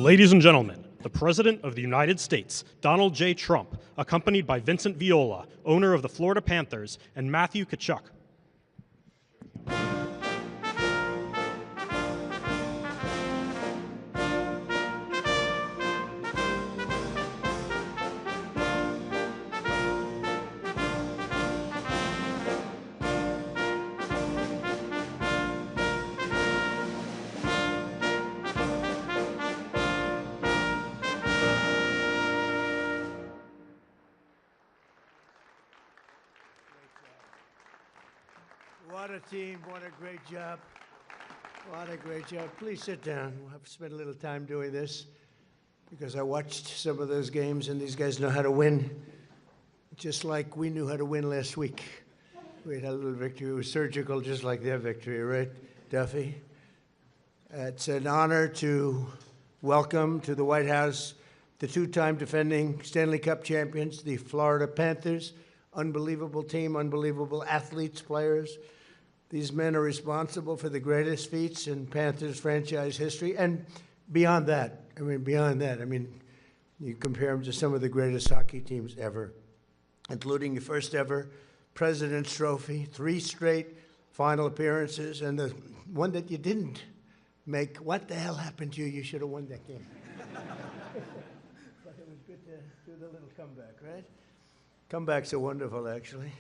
Ladies and gentlemen, the President of the United States, Donald J. Trump, accompanied by Vincent Viola, owner of the Florida Panthers, and Matthew Tkachuk. What a team, what a great job. What a great job. Please sit down. I've spent a little time doing this because I watched some of those games and these guys know how to win, just like we knew how to win last week. We had a little victory. It was surgical, just like their victory, right, Duffy? It's an honor to welcome to the White House the two-time defending Stanley Cup champions, the Florida Panthers. Unbelievable team, unbelievable athletes, players. These men are responsible for the greatest feats in Panthers franchise history, and beyond that. You compare them to some of the greatest hockey teams ever, including the first ever President's Trophy, 3 straight final appearances, and the one that you didn't make. What the hell happened to you? You should have won that game. But it was good to do the little comeback, right? Comebacks are wonderful, actually.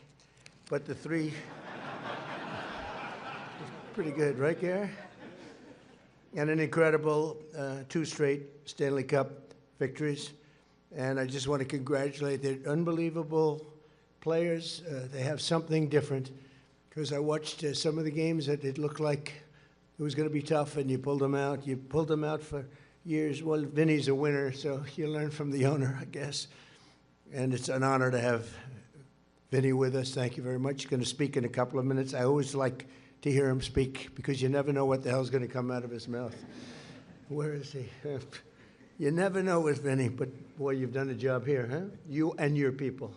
But the 3... pretty good, right, Gary? And an incredible 2 straight Stanley Cup victories. And I just want to congratulate the unbelievable players. They have something different. Because I watched some of the games that it looked like it was going to be tough, and you pulled them out. You pulled them out for years. Well, Vinny's a winner, so you learn from the owner, I guess. And it's an honor to have Vinny with us. Thank you very much. He's going to speak in a couple of minutes. I always like to hear him speak because you never know what the hell's going to come out of his mouth. Where is he? You never know with Vinny, but boy, you've done a job here, huh? You and your people.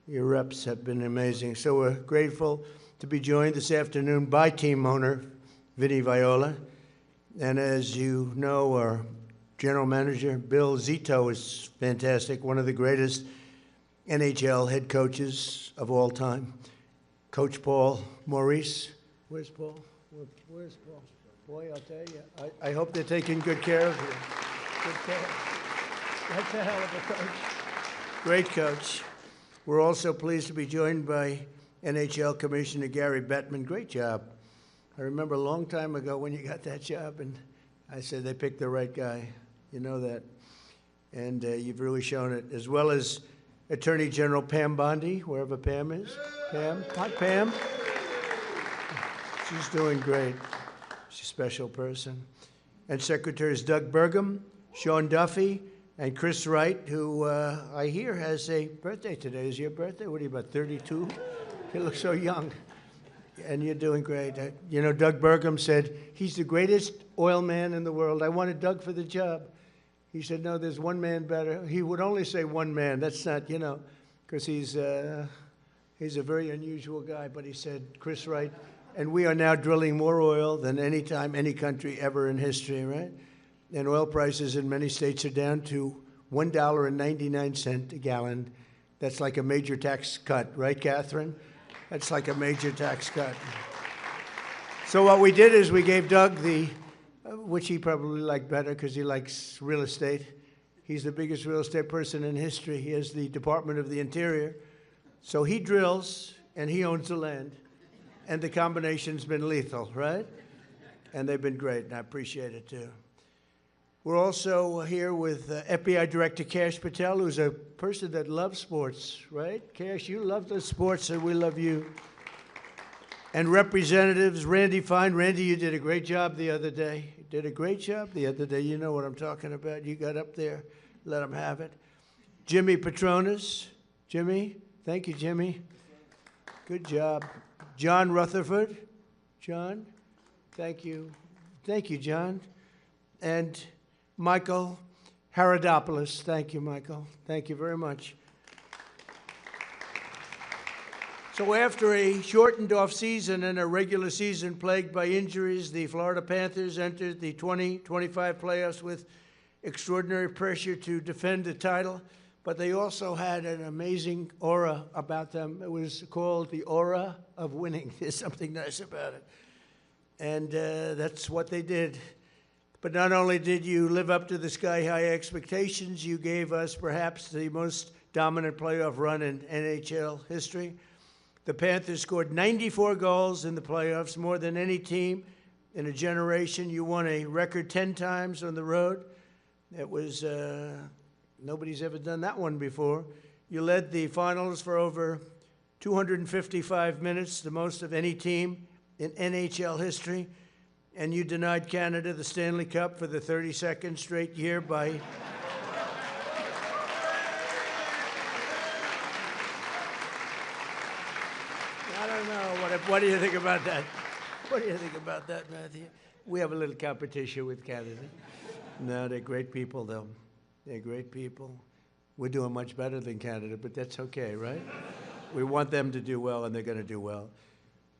Your reps have been amazing. So we're grateful to be joined this afternoon by team owner Vinny Viola. And as you know, our general manager, Bill Zito, is fantastic, one of the greatest NHL head coaches of all time. Coach Paul Maurice. Where's Paul? Where's Paul? Boy, I'll tell you, I hope they're taking good care of you. Good care. That's a hell of a coach. Great coach. We're also pleased to be joined by NHL Commissioner Gary Bettman. Great job. I remember a long time ago when you got that job, and I said they picked the right guy. You know that. And you've really shown it, as well as Attorney General Pam Bondi, wherever Pam is. Pam. Hi, Pam. She's doing great. She's a special person. And Secretaries Doug Burgum, Sean Duffy, and Chris Wright, who I hear has a birthday today. Is your birthday? What are you, about 32? You look so young. And you're doing great. You know, Doug Burgum said he's the greatest oil man in the world. I wanted Doug for the job. He said, no, there's one man better. He would only say one man. That's not, you know, because he's a very unusual guy. But he said, Chris Wright. And we are now drilling more oil than any time, any country ever in history, right? And oil prices in many states are down to $1.99 a gallon. That's like a major tax cut, right, Catherine? That's like a major tax cut. So what we did is we gave Doug the, which he probably liked better because he likes real estate. He's the biggest real estate person in history. He has the Department of the Interior. So he drills and he owns the land. And the combination's been lethal, right? And they've been great, and I appreciate it, too. We're also here with FBI Director Kash Patel, who's a person that loves sports, right? Kash, you love the sports, and we love you. And Representatives Randy Fine. Randy, you did a great job the other day. You did a great job the other day. You know what I'm talking about. You got up there. Let them have it. Jimmy Petronas. Jimmy. Thank you, Jimmy. Good job. John Rutherford. John, thank you. Thank you, John. And Michael Haradopoulos. Thank you, Michael. Thank you very much. So after a shortened off-season and a regular season plagued by injuries, the Florida Panthers entered the 2025 playoffs with extraordinary pressure to defend the title, but they also had an amazing aura about them. It was called the aura of winning. There's something nice about it. And that's what they did. But not only did you live up to the sky-high expectations, you gave us perhaps the most dominant playoff run in NHL history. The Panthers scored 94 goals in the playoffs, more than any team in a generation. You won a record 10 times on the road. It was, nobody's ever done that one before. You led the finals for over 255 minutes, the most of any team in NHL history. And you denied Canada the Stanley Cup for the 32nd straight year by... I don't know. What do you think about that? What do you think about that, Matthew? We have a little competition with Canada. No, they're great people, though. They're great people. We're doing much better than Canada, but that's okay, right? We want them to do well, and they're going to do well.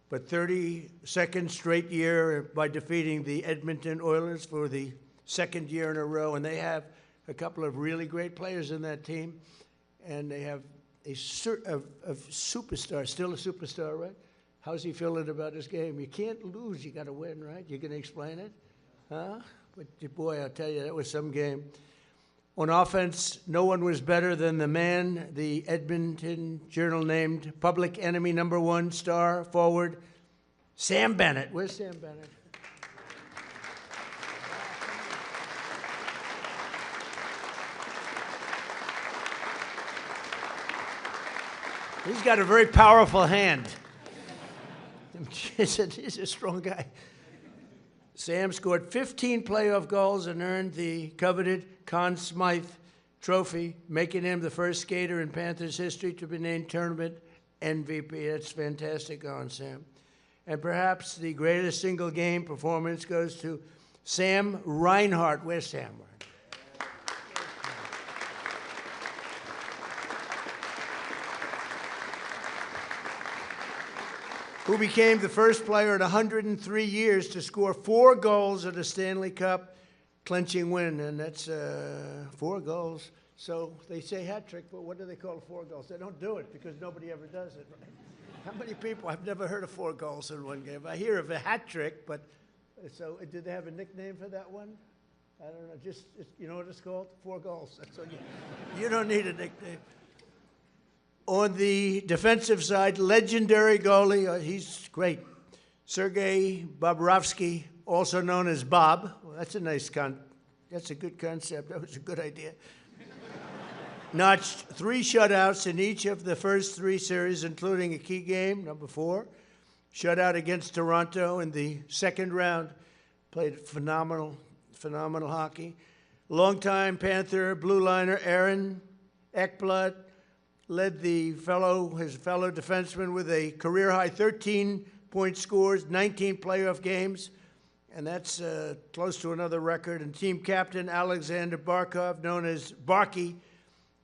But 32nd straight year by defeating the Edmonton Oilers for the second year in a row. And they have a couple of really great players in that team. And they have a superstar, still a superstar, right? How's he feeling about this game? You can't lose, you got to win, right? You can explain it? Huh? But boy, I'll tell you, that was some game. On offense, no one was better than the man the Edmonton Journal named public enemy #1 star forward, Sam Bennett. Where's Sam Bennett? He's got a very powerful hand. He's a strong guy. Sam scored 15 playoff goals and earned the coveted Conn Smythe trophy, making him the first skater in Panthers history to be named tournament MVP. That's fantastic on Sam. And perhaps the greatest single game performance goes to Sam Reinhart. Where's Sam? Who became the first player in 103 years to score 4 goals at a Stanley Cup clinching win, and that's 4 goals. So they say hat trick, but what do they call 4 goals? They don't do it because nobody ever does it. Right? How many people? I've never heard of 4 goals in one game. I hear of a hat trick, but so did they have a nickname for that one? I don't know. Just you know what it's called? 4 goals. That's what you don't need a nickname. On the defensive side, legendary goalie, he's great. Sergei Bobrovsky, also known as Bob. Well, that's a that's a good concept. That was a good idea. Notched 3 shutouts in each of the first 3 series, including a key game, #4. Shutout against Toronto in the second round. Played phenomenal hockey. Longtime Panther blue liner Aaron Ekblad led his fellow defenseman with a career-high 13-point scores, 19 playoff games, and that's close to another record. And team captain Alexander Barkov, known as Barky,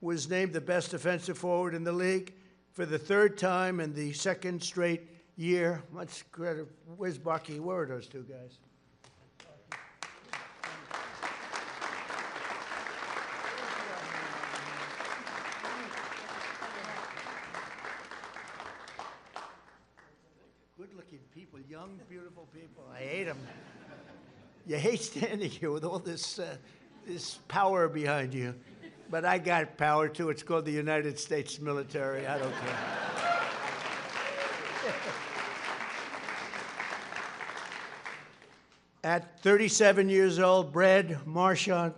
was named the best defensive forward in the league for the 3rd time in the 2nd straight year. Much credit. Where's Barky? Where are those 2 guys? Good-looking people, young, beautiful people. I hate them. You hate standing here with all this power behind you. But I got power, too. It's called the United States military. I don't care. At 37 years old, Brad Marchand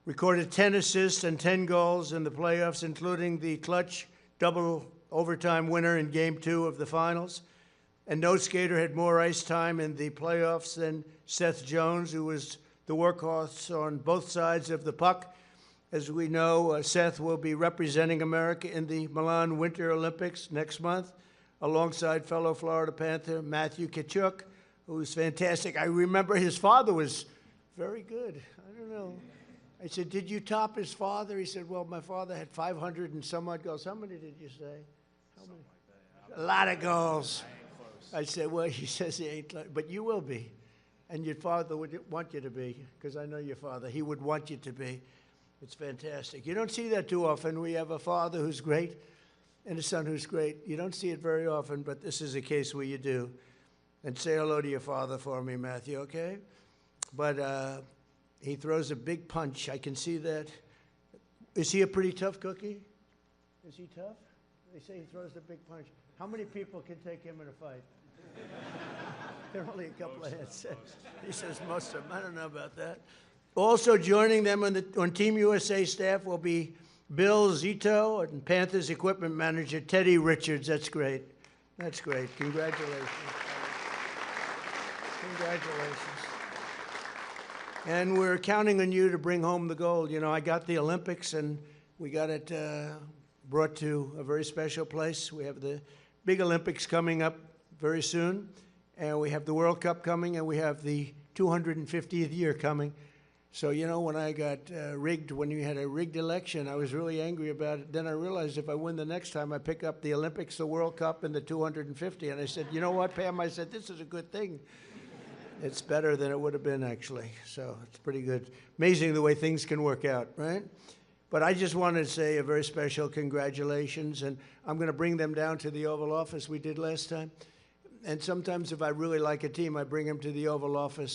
recorded 10 assists and 10 goals in the playoffs, including the clutch double overtime winner in Game 2 of the finals. And no skater had more ice time in the playoffs than Seth Jones, who was the workhorse on both sides of the puck. As we know, Seth will be representing America in the Milan Winter Olympics next month, alongside fellow Florida Panther Matthew Tkachuk, who's fantastic. I remember his father was very good. I don't know. I said, did you top his father? He said, well, my father had 500 and some odd goals. How many did you say? How many? Like a lot of goals. I said, well, he says he ain't, but you will be. And your father would want you to be, because I know your father. He would want you to be. It's fantastic. You don't see that too often. We have a father who's great and a son who's great. You don't see it very often, but this is a case where you do. And say hello to your father for me, Matthew, okay? But he throws a big punch. I can see that. Is he a pretty tough cookie? Is he tough? They say he throws a big punch. How many people can take him in a fight? There are only a couple of hands. He says most of them. I don't know about that. Also joining them on Team USA staff will be Bill Zito and Panthers equipment manager Teddy Richards. That's great. That's great. Congratulations. Congratulations. And we're counting on you to bring home the gold. You know, I got the Olympics, and we got it brought to a very special place. We have the big Olympics coming up very soon, and we have the World Cup coming, and we have the 250th year coming. So, you know, when I got rigged, when you had a rigged election, I was really angry about it. Then I realized if I win the next time, I pick up the Olympics, the World Cup, and the 250. And I said, you know what, Pam? I said, this is a good thing. It's better than it would have been, actually. So it's pretty good. Amazing the way things can work out, right? But I just wanted to say a very special congratulations. And I'm going to bring them down to the Oval Office we did last time. And sometimes if I really like a team, I bring them to the Oval Office.